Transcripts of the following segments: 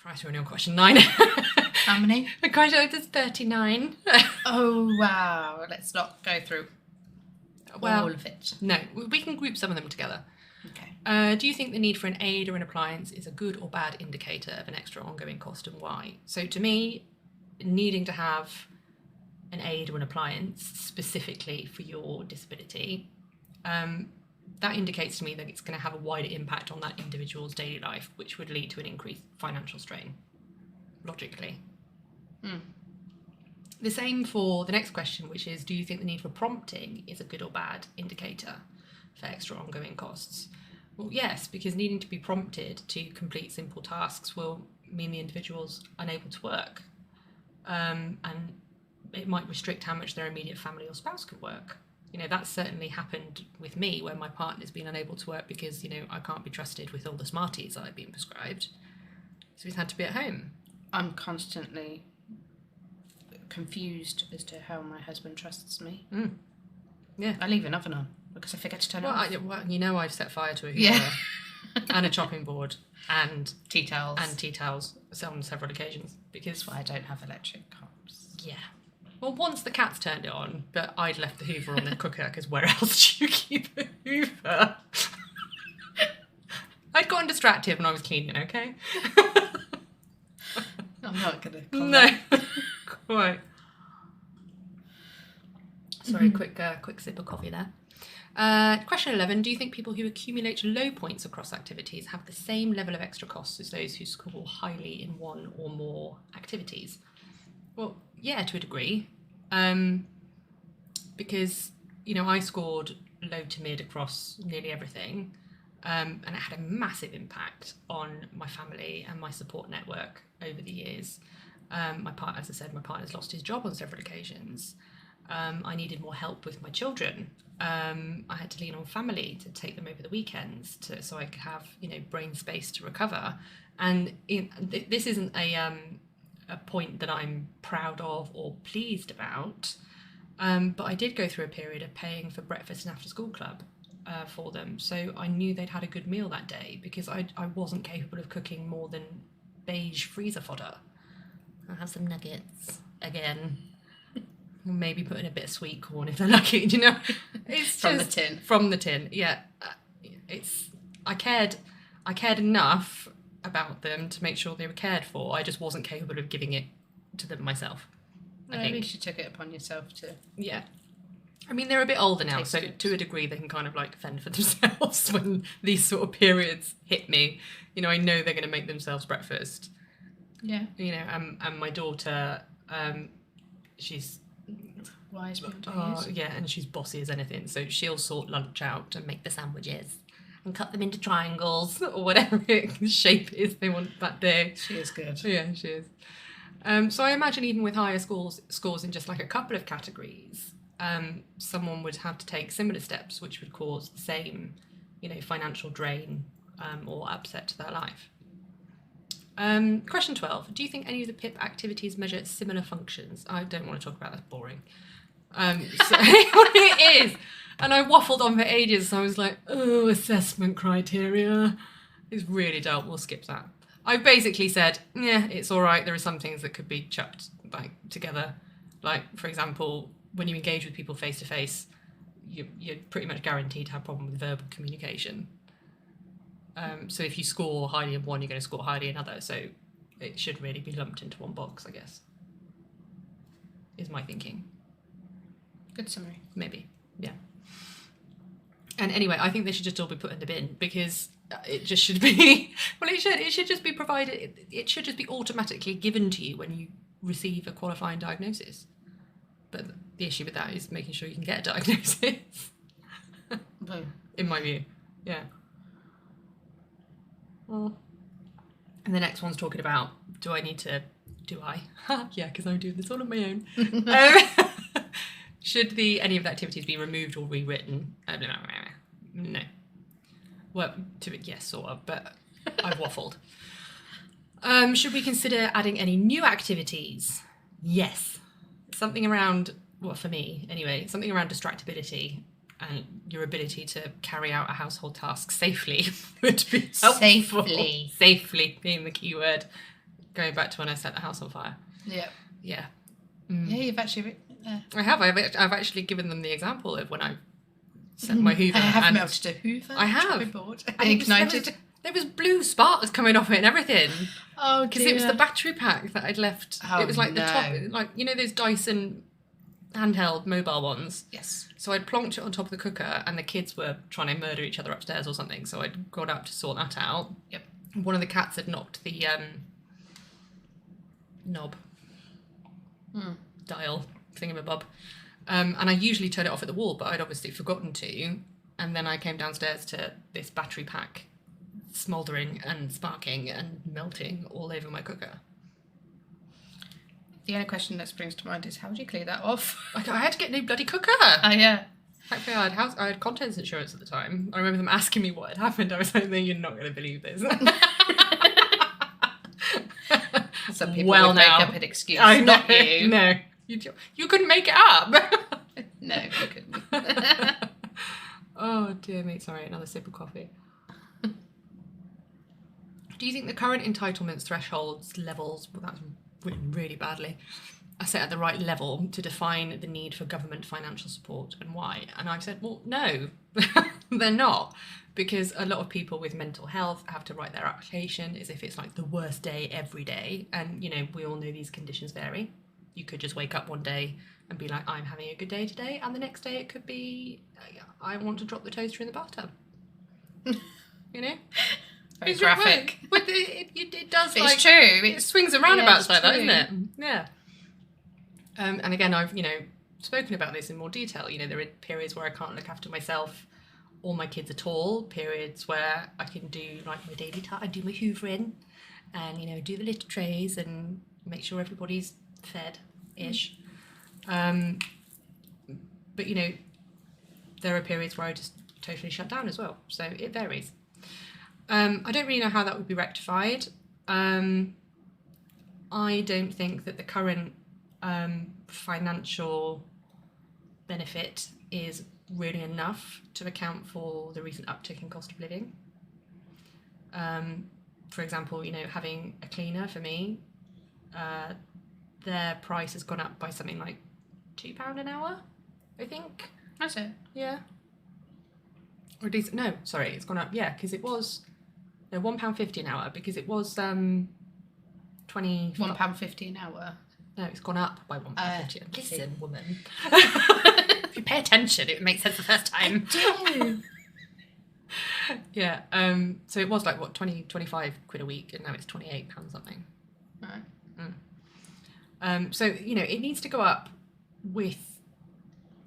Christ, we're only on question 9. How many? Question, there's 39. Oh, wow. Let's not go through all of it. No, we can group some of them together. Okay. Do you think the need for an aid or an appliance is a good or bad indicator of an extra ongoing cost, and why? So to me, needing to have an aid or an appliance specifically for your disability, that indicates to me that it's going to have a wider impact on that individual's daily life, which would lead to an increased financial strain, logically. The same for the next question, which is, do you think the need for prompting is a good or bad indicator for extra ongoing costs? Well, yes, because needing to be prompted to complete simple tasks will mean the individual's unable to work. And it might restrict how much their immediate family or spouse can work. You know, that's certainly happened with me, where my partner's been unable to work because, you know, I can't be trusted with all the Smarties that I've been prescribed. So he's had to be at home. I'm constantly confused as to how my husband trusts me. Yeah. I leave an oven on because I forget to turn it off. Well, you know, I've set fire to a Hoover and a chopping board and tea towels. On several occasions, because That's why I don't have electric hobs. Yeah. Well, once the cat's turned it on, but I'd left the Hoover on the cooker, because where else do you keep a Hoover? I'd gotten distracted when I was cleaning, okay? I'm not going to comment. No. Quite. Sorry, quick sip of coffee there. Question 11. Do you think people who accumulate low points across activities have the same level of extra costs as those who score highly in one or more activities? Well, yeah, to a degree. Because, you know, I scored low to mid across nearly everything. And it had a massive impact on my family and my support network over the years. As I said, my partner's lost his job on several occasions. I needed more help with my children. I had to lean on family to take them over the weekends so I could have, you know, brain space to recover. And this isn't a point that I'm proud of or pleased about, but I did go through a period of paying for breakfast and after school club for them, so I knew they'd had a good meal that day, because I wasn't capable of cooking more than beige freezer fodder. I'll have some nuggets again. Maybe put in a bit of sweet corn if they're lucky, you know. It's From just, the tin. From the tin, yeah. I cared enough about them to make sure they were cared for. I just wasn't capable of giving it to them myself. I think. At least you took it upon yourself to. Yeah. I mean, they're a bit older now, so it. to a degree they can kind of like fend for themselves when these sort of periods hit me. You know, I know they're going to make themselves breakfast. Yeah. You know, and my daughter, she's... Wise beyond years. Yeah, and she's bossy as anything, so she'll sort lunch out and make the sandwiches and cut them into triangles or whatever shape it is they want that day. She is good. Yeah, she is. So I imagine even with higher scores in just like a couple of categories, someone would have to take similar steps, which would cause the same, you know, financial drain or upset to their life. Question 12. Do you think any of the PIP activities measure similar functions? I don't want to talk about that. That's boring. So it is. And I waffled on for ages. So I was like, oh, assessment criteria. It's really dull. We'll skip that. I basically said, yeah, it's all right. There are some things that could be chucked like together. Like, for example, when you engage with people face to face, you're pretty much guaranteed to have a problem with verbal communication. So if you score highly in one, you're going to score highly in another. So it should really be lumped into one box, I guess, is my thinking. Good summary. Maybe, yeah. And anyway, I think they should just all be put in the bin, because it just should be, well, it should just be provided, it should just be automatically given to you when you receive a qualifying diagnosis. But the issue with that is making sure you can get a diagnosis. Boom. In my view, yeah. Well, and the next one's talking about, do I? Yeah, because I'm doing this all on my own. Should any of the activities be removed or rewritten? No. Well, yes, sort of, but I've waffled. Should we consider adding any new activities? Yes. Something around, well, for me anyway, something around distractibility and your ability to carry out a household task safely would be helpful. Safely. Safely being the key word. Going back to when I set the house on fire. Yeah. Yeah. Yeah, you've actually... I have. I've actually given them the example of when I set my Hoover. I haven't been able to do Hoover. I have. Chopping board. And Ignited. there was blue sparks coming off it and everything. Oh, Because it was the battery pack that I'd left. Oh, it was like the no. top, like, you know those Dyson handheld mobile ones? Yes. So I'd plonked it on top of the cooker and the kids were trying to murder each other upstairs or something. So I'd gone up to sort that out. Yep. One of the cats had knocked the knob. Dial thingamabob. And I usually turn it off at the wall, but I'd obviously forgotten to. And then I came downstairs to this battery pack smouldering and sparking and melting all over my cooker. The only question that springs to mind is, how would you clear that off? I had to get a new bloody cooker. Oh, yeah. Thankfully, I had contents insurance at the time. I remember them asking me what had happened. I was like, no, you're not going to believe this. Some people Well, would now. make up an excuse, I know. not you. No. You couldn't make it up. No, you couldn't. Oh, dear me. Sorry, another sip of coffee. Do you think the current entitlements thresholds levels, well, that's written really badly, are set at the right level to define the need for government financial support and why? And I've said, well, no, they're not. Because a lot of people with mental health have to write their application as if it's like the worst day every day. And, you know, we all know these conditions vary. You could just wake up one day and be like, I'm having a good day today. And the next day it could be, I want to drop the toaster in the bathtub. You know? Very graphic. But it does, It's like... true. It swings and roundabouts like that, true. isn't it? Yeah. And again, I've, you know, spoken about this in more detail. You know, there are periods where I can't look after myself or my kids at all, periods where I can do like my daily task, I do my hoovering and, you know, do the litter trays and make sure everybody's fed-ish. But, you know, there are periods where I just totally shut down as well. So it varies. I don't really know how that would be rectified. I don't think that the current financial benefit is really enough to account for the recent uptick in cost of living. For example, you know, having a cleaner for me, their price has gone up by something like £2 an hour, I think. That's it. Yeah. Or at least, no, sorry, it's gone up, yeah, because it was £1.50 an hour, because it was £1.50 an hour. No, it's gone up by £1.50. Listen, woman. If If you pay attention, it makes sense the first time. do. Yeah. So it was like, what, 25 quid a week, and now it's £28 something. Right. So, you know, it needs to go up with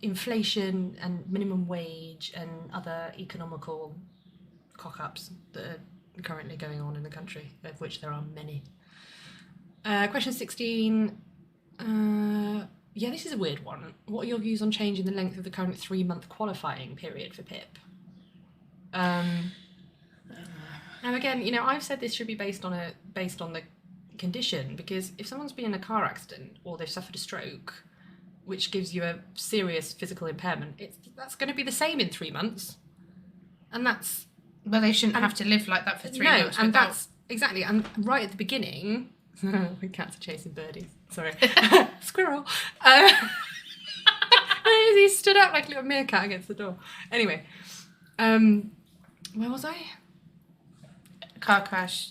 inflation and minimum wage and other economical cock-ups that are currently going on in the country, of which there are many. Question 16. Yeah, this is a weird one. What are your views on changing the length of the current 3-month qualifying period for PIP? Now again, you know, I've said this should be based on the condition, because if someone's been in a car accident or they've suffered a stroke, which gives you a serious physical impairment, that's going to be the same in 3 months, and that's Well, they shouldn't have to live like that for 3 months. and without... that's exactly, and right at the beginning, the cats are chasing birdies. Sorry, squirrel. He stood up like a little meerkat against the door. Anyway, where was I? car crash.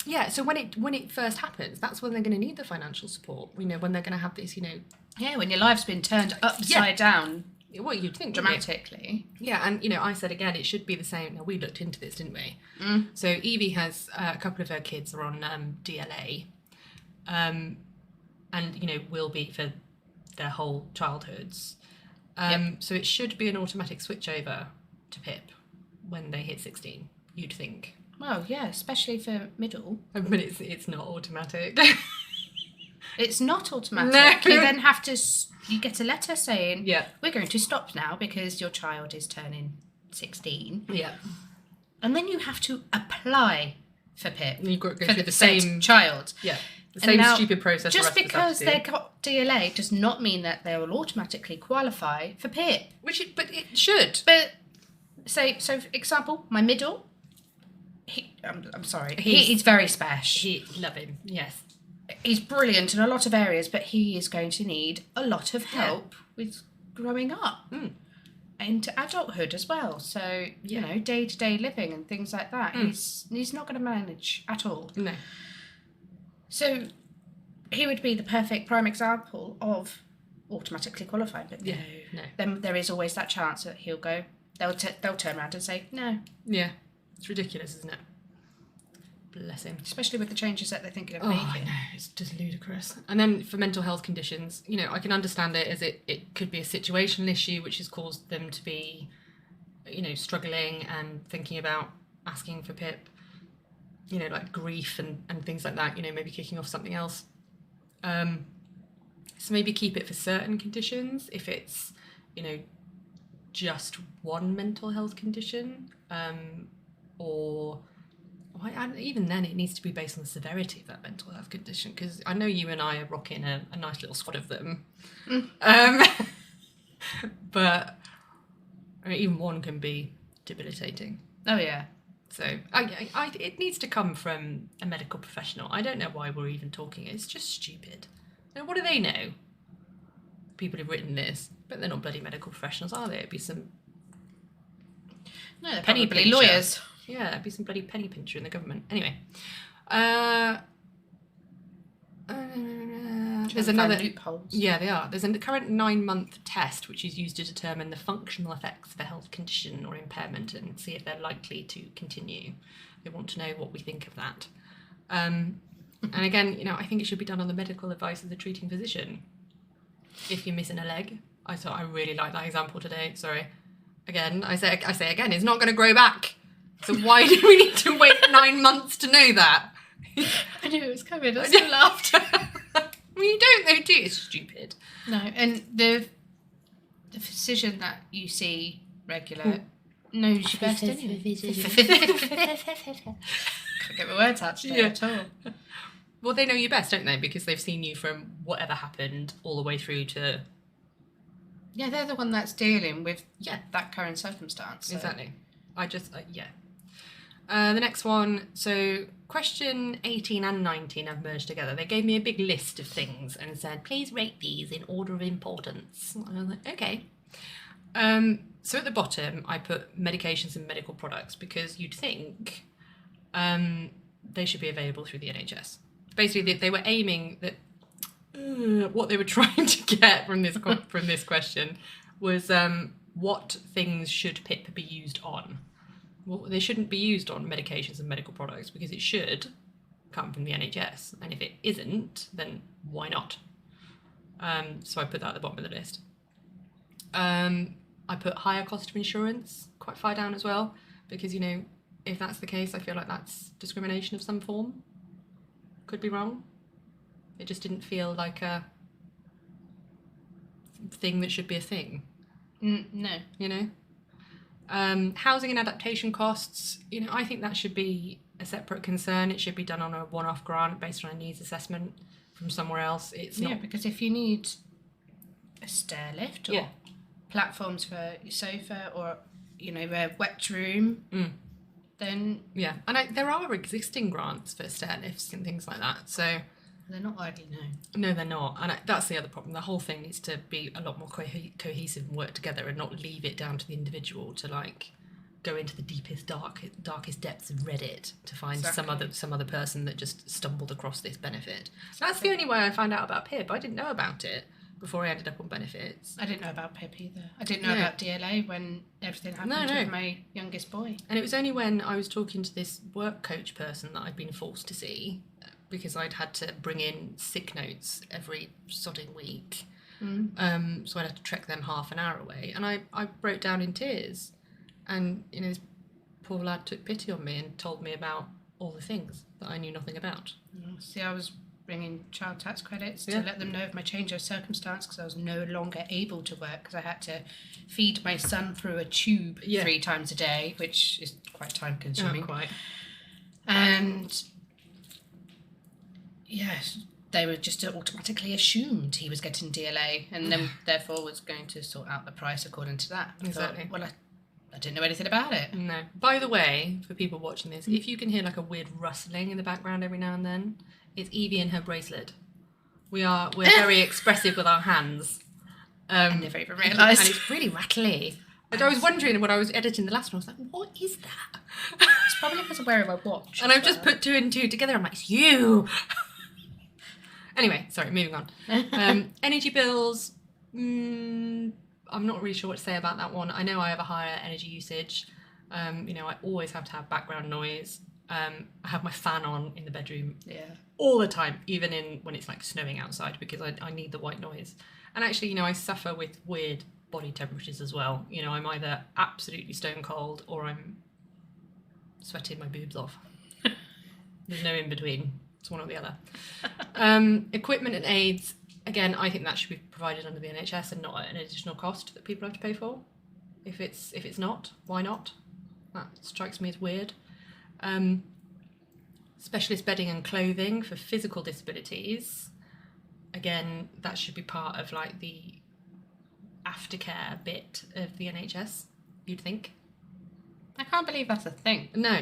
Yeah, so when it first happens, that's when they're going to need the financial support. You know, when they're going to have this, you know. Yeah, when your life's been turned upside down What you'd think, dramatically. Yeah, and you know, I said again, it should be the same. Now we looked into this, didn't we? So Evie has a couple of her kids are on DLA, and you know will be for their whole childhoods. So it should be an automatic switch over to PIP when they hit 16. You'd think. Well, yeah, especially for middle. But it's not automatic. It's not automatic. No. You then have to. You get a letter saying, Yeah. we're going to stop now because your child is turning 16. Yeah. And then you have to apply for PIP. You've got to go for through the the same same child. Yeah. The And same now, stupid process. Just the rest because of us have they got DLA does not mean that they will automatically qualify for PIP. but it should. But so for example, my middle, I'm sorry. He's very special. Love him. Yes. He's brilliant in a lot of areas, but he is going to need a lot of help with growing up into adulthood as well. So, you know, day-to-day living and things like that. He's not going to manage at all. No. So he would be the perfect prime example of automatically qualifying, but no. Then there is always that chance that they'll turn around and say no. Yeah. It's ridiculous, isn't it? Bless him. Especially with the changes that they're thinking of making. I know, it's just ludicrous. And then for mental health conditions, you know, I can understand it as it could be a situational issue which has caused them to be, you know, struggling and thinking about asking for PIP, you know, like grief and things like that, you know, maybe kicking off something else. So maybe keep it for certain conditions if it's, you know, just one mental health condition, or even then it needs to be based on the severity of that mental health condition, because I know you and I are rocking a nice little squad of them. But I mean, even one can be debilitating. Oh yeah. So it needs to come from a medical professional. I don't know why we're even talking it. It's just stupid. Now, what do they know? People who've written this, but they're not bloody medical professionals, are they? It'd be some they're penny probably pincher. lawyers. Yeah, it'd be some bloody penny pincher in the government. Anyway, there's another loopholes. Yeah, they are. There's a current 9-month test which is used to determine the functional effects of a health condition or impairment and see if they're likely to continue. They want to know what we think of that. And again, you know, I think it should be done on the medical advice of the treating physician. If you're missing a leg, I really like that example today. Sorry, again, I say again, it's not going to grow back. So why do we need to wait 9 months to know that? I knew it was coming. I still laughed. Well, you don't know, do you? It's stupid. No, and the physician that you see regular knows you best anyway. Can't get my words out today at all. Well, they know you best, don't they? Because they've seen you from whatever happened all the way through to... Yeah, they're the one that's dealing with that current circumstance. So. Exactly. The next one, so question 18 and 19 I've merged together. They gave me a big list of things and said, please rate these in order of importance. And I was like, okay. So at the bottom, I put medications and medical products because you'd think they should be available through the NHS. Basically, they were aiming that what they were trying to get from this question was what things should PIP be used on. Well, they shouldn't be used on medications and medical products because it should come from the NHS. And if it isn't, then why not? So I put that at the bottom of the list. I put higher cost of insurance quite far down as well, because, you know, if that's the case, I feel like that's discrimination of some form. Could be wrong. It just didn't feel like a thing that should be a thing. No. You know? Housing and adaptation costs, you know, I think that should be a separate concern. It should be done on a one-off grant based on a needs assessment from somewhere else. It's not... because if you need a stair lift or platforms for your sofa or, you know, a wet room, then... Yeah, and there are existing grants for stair lifts and things like that, so... They're not widely known. No, they're not. And that's the other problem. The whole thing needs to be a lot more cohesive and work together and not leave it down to the individual to, like, go into the deepest, darkest depths of Reddit to find some other person that just stumbled across this benefit. Exactly. That's the only way I found out about PIP. I didn't know about it before I ended up on benefits. I didn't know about PIP either. I didn't know about DLA when everything happened with my youngest boy. And it was only when I was talking to this work coach person that I'd been forced to see, because I'd had to bring in sick notes every sodding week. So I'd have to trek them half an hour away. And I broke down in tears. And, you know, this poor lad took pity on me and told me about all the things that I knew nothing about. See, I was bringing child tax credits to let them know of my change of circumstance because I was no longer able to work because I had to feed my son through a tube 3 times a day, which is quite time consuming. Not quite. And... yes, they were just automatically assumed he was getting DLA and then therefore was going to sort out the price according to that. Exactly. Well, I didn't know anything about it. No. By the way, for people watching this, if you can hear like a weird rustling in the background every now and then, it's Evie and her bracelet. We're very expressive with our hands. I never even realised. And it's really rattly. And I was wondering when I was editing the last one, I was like, what is that? It's probably because I'm wearing my watch. And I've just put 2 and 2 together. I'm like, it's you. Anyway, sorry, moving on. Energy bills. I'm not really sure what to say about that one. I know I have a higher energy usage. I always have to have background noise. I have my fan on in the bedroom all the time, even when it's like snowing outside, because I need the white noise. And actually, I suffer with weird body temperatures as well. I'm either absolutely stone cold or I'm sweating my boobs off. There's no in between. It's one or the other. Equipment and aids. Again, I think that should be provided under the NHS and not at an additional cost that people have to pay for. If it's not, why not? That strikes me as weird. Specialist bedding and clothing for physical disabilities. Again, that should be part of like the aftercare bit of the NHS, you'd think. I can't believe that's a thing. No,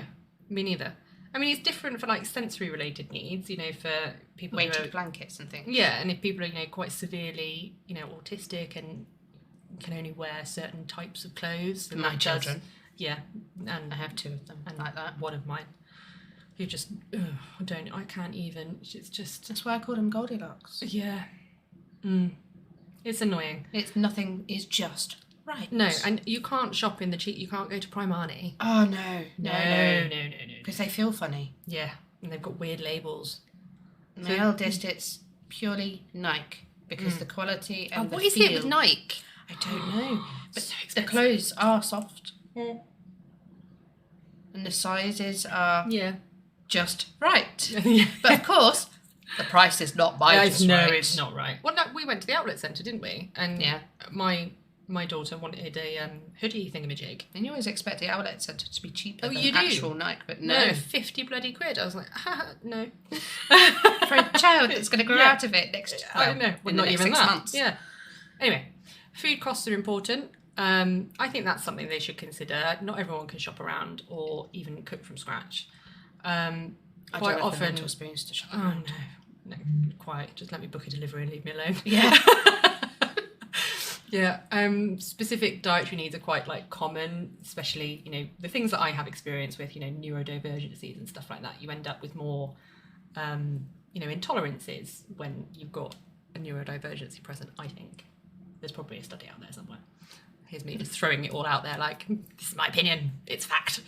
me neither. I mean, it's different for like sensory related needs, for people weighted blankets and things. Yeah, and if people are, quite severely, autistic and can only wear certain types of clothes. And my children. Yeah, and I have 2 of them. And like that. One of mine. Who just, I can't even. It's just. That's why I called them Goldilocks. Yeah. It's annoying. Nothing is just right. No, and you can't shop in the cheap. You can't go to Primarni. Oh no. No. Because they feel funny. Yeah, and they've got weird labels. My eldest, it's purely Nike because the quality and the feel. What is it with Nike? I don't know. But So the clothes are soft. And the sizes are just right. But of course, the price is not just right. It's not right. Well, no, we went to the outlet centre, didn't we? And my daughter wanted a hoodie thingamajig. And you always expect the outlet centre to be cheaper than you do? actual Nike, but no. 50 bloody quid. I was like, no. For a child that's going to grow out of it next I know. Well, not even 6 that. months. Yeah. Anyway, food costs are important. I think that's something they should consider. Not everyone can shop around or even cook from scratch. I Quite don't have often. the mental spoons to shop Oh around. no, quiet. Just let me book a delivery and leave me alone. Yeah. Yeah. Specific dietary needs are quite common, especially the things that I have experience with. Neurodivergencies and stuff like that. You end up with more, intolerances when you've got a neurodivergency present. I think there's probably a study out there somewhere. Here's me just throwing it all out there like, this is my opinion, it's fact.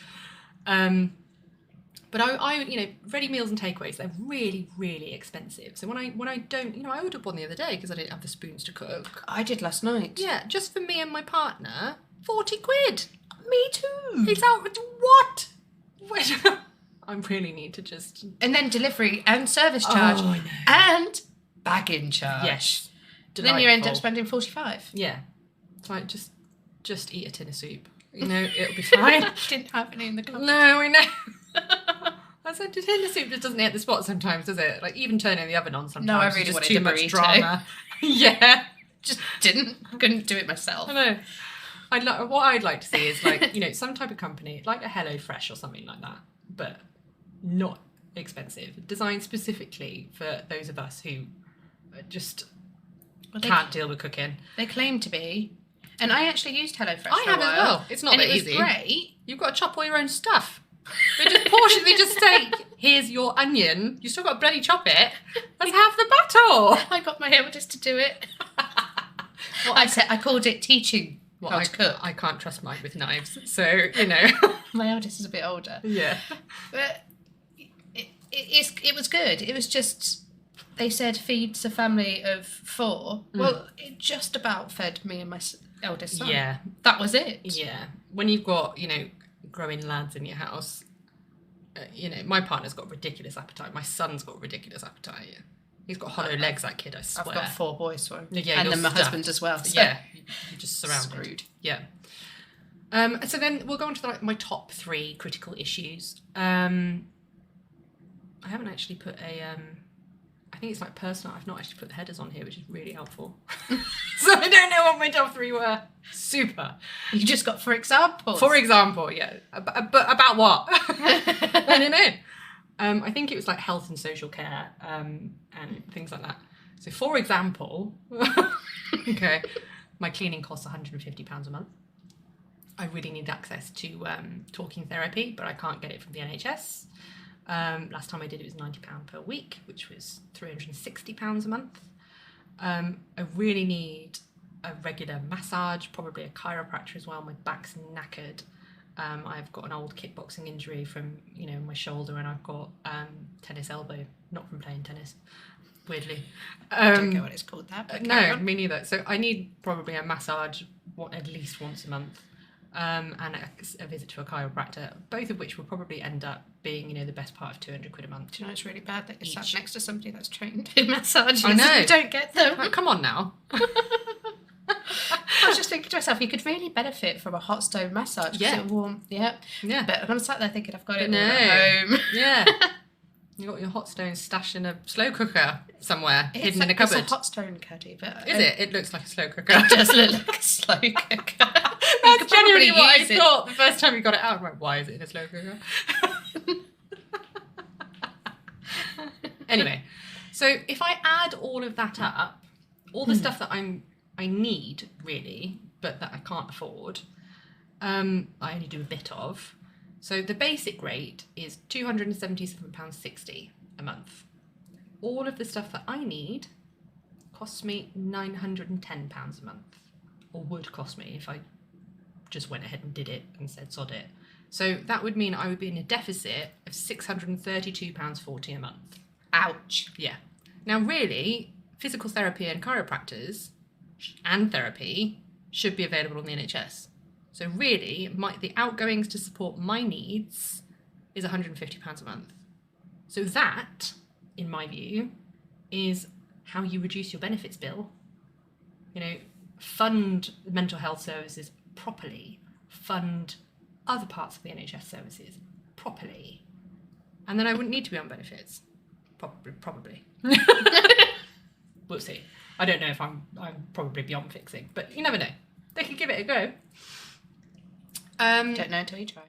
But I ready meals and takeaways, they're really, really expensive. So when I don't, I ordered one the other day because I didn't have the spoons to cook. I did last night. Yeah, just for me and my partner, 40 quid. Me too. It's out, what? I really need to just... And then delivery and service charge. Oh, I know. And bagging charge. Yes. Then you end up spending 45. Yeah. It's like, just eat a tin of soup. It'll be fine. Didn't have any in the cupboard. No, I know. I said, the tin of soup just doesn't hit the spot sometimes, does it? Like, even turning the oven on sometimes. No, I really just wanted too the much burrito. drama. Yeah. Just couldn't do it myself. I know. What I'd like to see is, some type of company, like a HelloFresh or something like that, but not expensive. Designed specifically for those of us who just can't deal with cooking. They claim to be. And I actually used HelloFresh I for a have while. as well. It's not and that it easy. was great. You've got to chop all your own stuff. They just portion. They just say, "Here's your onion. You still got to bloody chop it. That's half the battle." I got my eldest to do it. I called it teaching how to cook. I can't trust mine with knives, so My eldest is a bit older. Yeah. But it was good. It was just, they said feeds a family of 4. Well, it just about fed me and my eldest son. Yeah. That was it. Yeah. When you've got, growing lads in your house, my partner's got ridiculous appetite. My son's got ridiculous appetite. He's got hollow legs, that kid, I swear. I've got 4 boys, so. Yeah, and then my stuffed. husband as well. So. Yeah. You're just surrounded. Screwed. Yeah. So then we'll go on to my top 3 critical issues. I haven't actually put a I think it's like personal. I've not actually put the headers on here, which is really helpful. So I don't know what my top 3 were. Super. You just got for example. For example, yeah. But about what? I don't know. I think it was like health and social care and things like that. So for example, okay, my cleaning costs £150 a month. I really need access to talking therapy, but I can't get it from the NHS. Last time I did it was £90 per week, which was £360 a month. I really need a regular massage, probably a chiropractor as well. My back's knackered. I've got an old kickboxing injury from, my shoulder, and I've got tennis elbow, not from playing tennis, weirdly. I don't know what it's called that, but no, me neither. So I need probably a massage at least once a month. And a visit to a chiropractor, both of which will probably end up being, the best part of £200 a month. Do you know it's really bad that you're sat next to somebody that's trained in massages? I know. And you don't get them. Oh, come on now. I was just thinking to myself, you could really benefit from a hot stone massage. Yeah. It's warm. Yeah. Yeah. But I'm sat there thinking, I've got it all at home. Yeah. You got your hot stone stashed in a slow cooker somewhere, hidden in a cupboard. It's a hot stone cuddy, but Is it? It looks like a slow cooker. It does look like a slow cooker. That's genuinely what I thought the first time you got it out. I'm like, why is it in a slow cooker? Anyway, so if I add all of that up, all the stuff that I need really, but that I can't afford, I only do a bit of. So the basic rate is £277.60 a month. All of the stuff that I need costs me £910 a month, or would cost me if I just went ahead and did it and said sod it. So that would mean I would be in a deficit of £632.40 a month. Ouch. Yeah. Now really, physical therapy and chiropractors and therapy should be available on the NHS. So really, the outgoings to support my needs is £150 a month. So that, in my view, is how you reduce your benefits bill. Fund mental health services properly, fund other parts of the NHS services properly, and then I wouldn't need to be on benefits. Probably. We'll see. I don't know if I'm probably beyond fixing, but you never know. They could give it a go. Don't know until you try.